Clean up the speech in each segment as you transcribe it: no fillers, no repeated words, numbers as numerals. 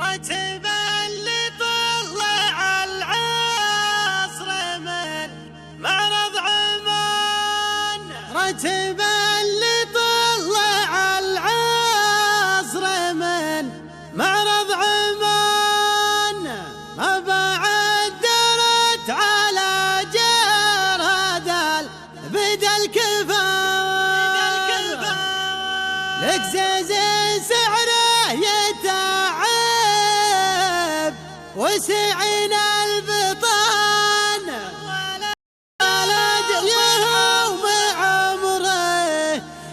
رتب اللي طلع العصر من معرض عمان، رتب اللي طلع العصر من معرض عمان، ما بعد درت على جراد بدل كفار، لك زيزي سعره يتعب وسعنا البطان، ولد يهوم عمره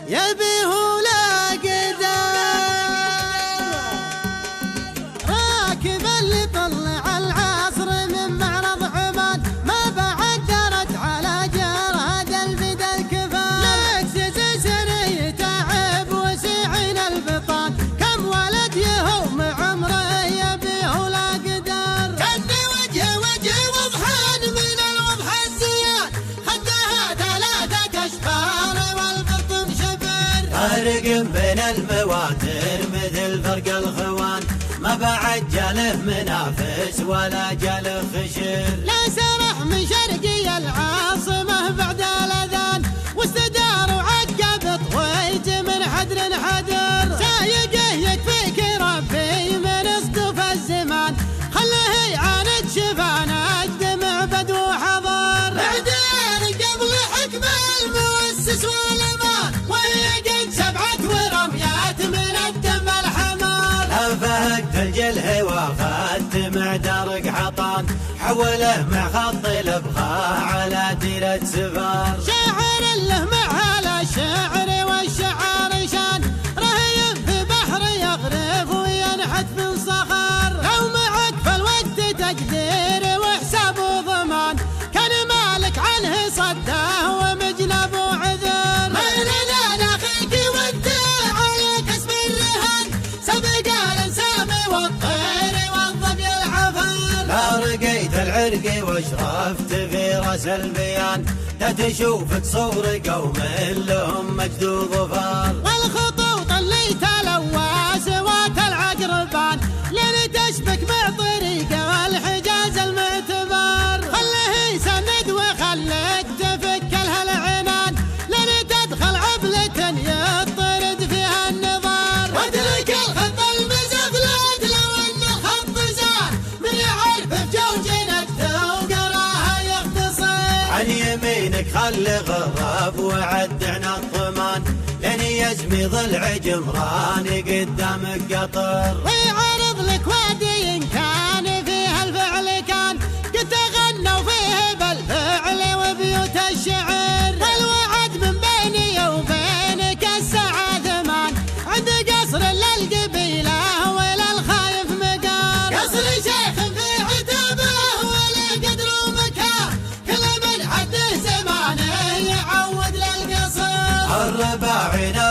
يبيه لا قدام، راكب اللي طلع العصر من معرض عمان، ما بعد درت على جراد البدل كفار، لك زيزي سعره يتعب وسعنا البطان، كم ولد يهوم عمره يبيه لا قدر، كني وجهي وضحان من الوضح الزيان، خدها 3 أشفار والبطن شفر، فارق بين المواتر مثل فرق الخوان، ما بعد جاله منافس ولا جاله خشر، لا سرح من شرقي العاصمة بعد الأذان، واستدار وعقب طويج من حدر حدر، سايقه يكفيك ربي من اصطفى الزمان، خله يعاند شفانا اجدمع بدو حضر، بعدين قبل حكم المؤسس والامان، وهي قد 7 ورميات من الدم الحمار، فهقت الجلهوى خدت معدرق حطان، حوله مع خط الابخاء على ديرة سفار، شاعر له مع الشعر والشعار شان، رهيب في بحر يغرف وينحت في الصخر، لو معك فالوقت تقدير وحساب وضمان، كان مالك عنه صده ومجنب وعذر، ما لنا لاخيك وانت عليك اسم الرهان، سبق الانسام والطير والظبي العفار، لا رقيت العرق واشرفت في راس البيان، لا تشوفك صور قوم لهم مجد وظفار، والخطوط اللي تلوى سوات العقربان، لين تشبك مع طريقه الحجاز المعتبر، خله يسند وخلك تفك لها العنان، لين تدخل عبلة يطرد فيها النظار، وادرك الخط المزفلت لو ان الخط زان، من يعرف في جوجنته وقراها يختصر، عن يمينك خلي غراب وعدعنا الطمان، لين يزمي ضلع جمران قدامك قطر، ويعرض لك وادي إن كان فيها الفعل كان، قد تغنوا فيه بالفعل وبيوت الشعر، والوعد من بيني وبينك الساعة 8، عند قصر للقبيلة وللخايف مقام، قصر شيخ في عتبه ولا قدر ومكان، كل من حده زمانه يعود للقصر،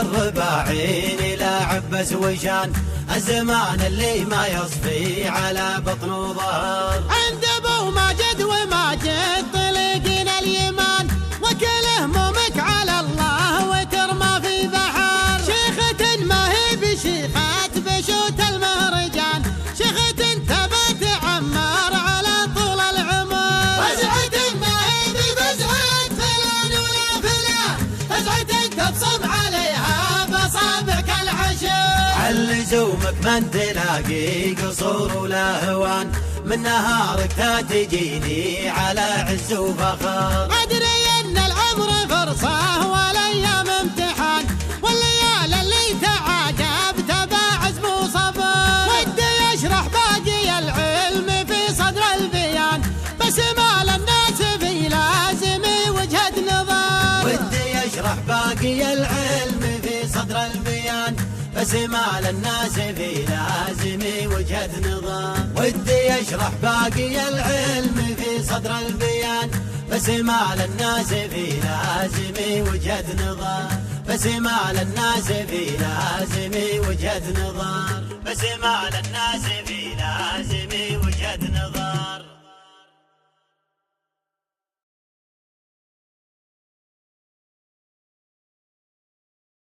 الرباعين لا عبس وشان، الزمان اللي ما يصفي على بطن وظهر، عند ابو ماجد وماجد طليقين اليمان، وكله همومك على الله وترمى في بحر، شيخة ما هي بشيخات بشوت المهرجان، شيخة تبت عمار على طول العمر، فزعة ما هي بفزعة فلان ولا فلان، فزعة تبصم عليها بصابعك العشر، اللزومك من تلاقي قصور ولا هوان، من نهارك تجيني على عز وفخر، أدري أن العمر فرصة والأيام امتحان، والليال اللي تعاقب تبع عزم وصبر، ودي يشرح باقي العلم في صدر البيان، بس ما للناس في لازم وجهة نظر، ودي يشرح باقي العلم في صدر البيان، بس ما للناس في لازم وجهة نظر، ودي يشرح باقي العلم في صدر البيان، بس ما للناس في لازم وجهة نظر، بس ما للناس في لازم وجهة نظر، بس ما للناس في لازم وجهة نظر.